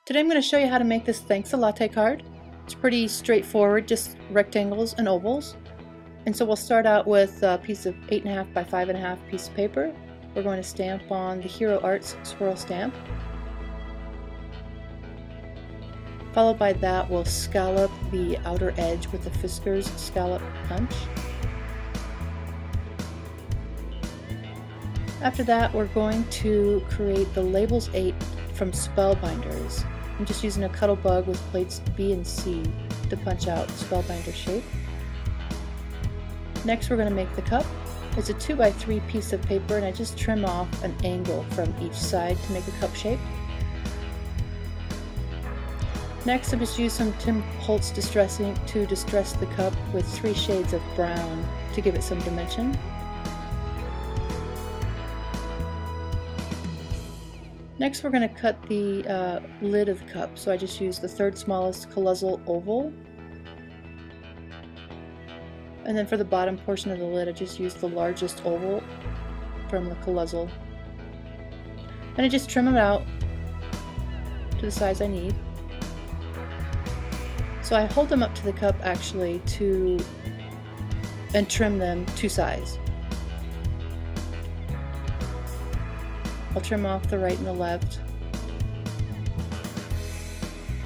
Today I'm going to show you how to make this Thanks a Latte card. It's pretty straightforward, just rectangles and ovals. And so we'll start out with a piece of 8.5 by 5.5 piece of paper. We're going to stamp on the Hero Arts swirl stamp. Followed by that, we'll scallop the outer edge with the Fisker's scallop punch. After that, we're going to create the Labels 8 from Spellbinders. I'm just using a Cuttle Bug with plates B and C to punch out Spellbinder shape. Next, we're going to make the cup. It's a 2 by 3 piece of paper, and I just trim off an angle from each side to make a cup shape. Next, I just use some Tim Holtz distressing to distress the cup with 3 shades of brown to give it some dimension. Next, we're going to cut the lid of the cup, so I just use the 3rd smallest Colossal oval. And then for the bottom portion of the lid, I just use the largest oval from the Colossal. And I just trim them out to the size I need. So I hold them up to the cup actually and trim them to size. I'll trim off the right and the left,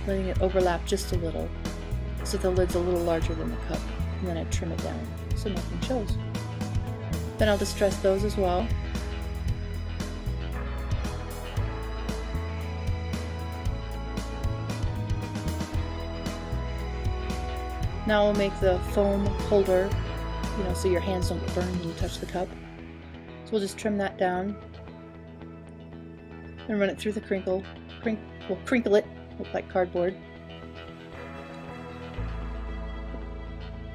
letting it overlap just a little, so the lid's a little larger than the cup, and then I trim it down so nothing shows. Then I'll distress those as well. Now we'll make the foam holder, so your hands don't burn when you touch the cup. So we'll just trim that down and run it through the crinkle. We'll crinkle it, look like cardboard.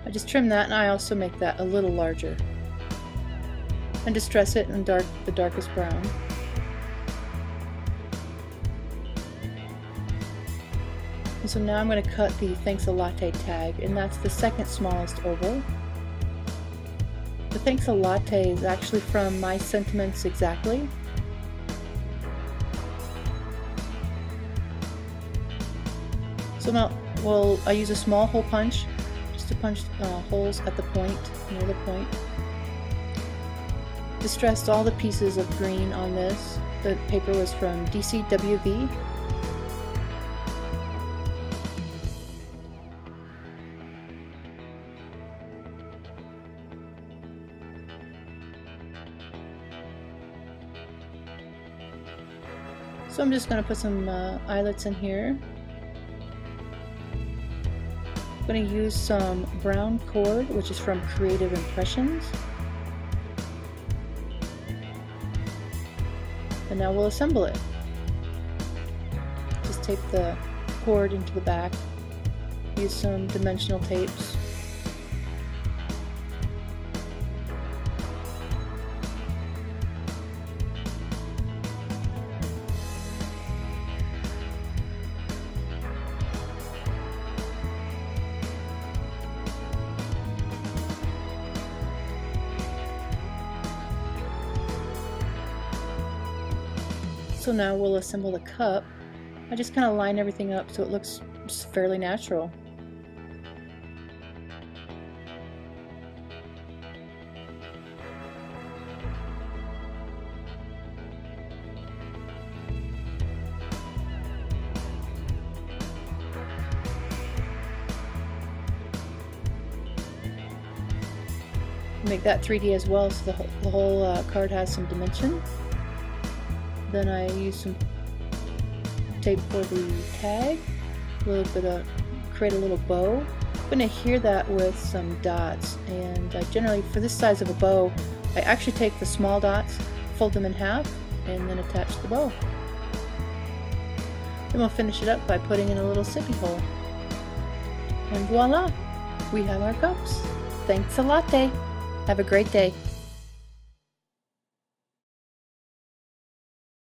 I just trim that, and I also make that a little larger. And distress it in the darkest brown. And so now I'm going to cut the Thanks a Latte tag, and that's the 2nd smallest oval. The Thanks a Latte is actually from My Sentiments Exactly. So now, I use a small hole punch just to punch holes at the point, near the point. Distressed all the pieces of green on this. The paper was from DCWV. So I'm just going to put some eyelets in here. I'm going to use some brown cord, which is from Creative Impressions. And now we'll assemble it. Just tape the cord into the back. Use some dimensional tapes. So now we'll assemble the cup. I just kind of line everything up so it looks just fairly natural. Make that 3D as well, so the whole card has some dimension. Then I use some tape for the tag, create a little bow. I'm going to adhere that with some dots, and generally for this size of a bow, I actually take the small dots, fold them in half, and then attach the bow. Then we'll finish it up by putting in a little sippy hole. And voila! We have our cups. Thanks a latte! Have a great day.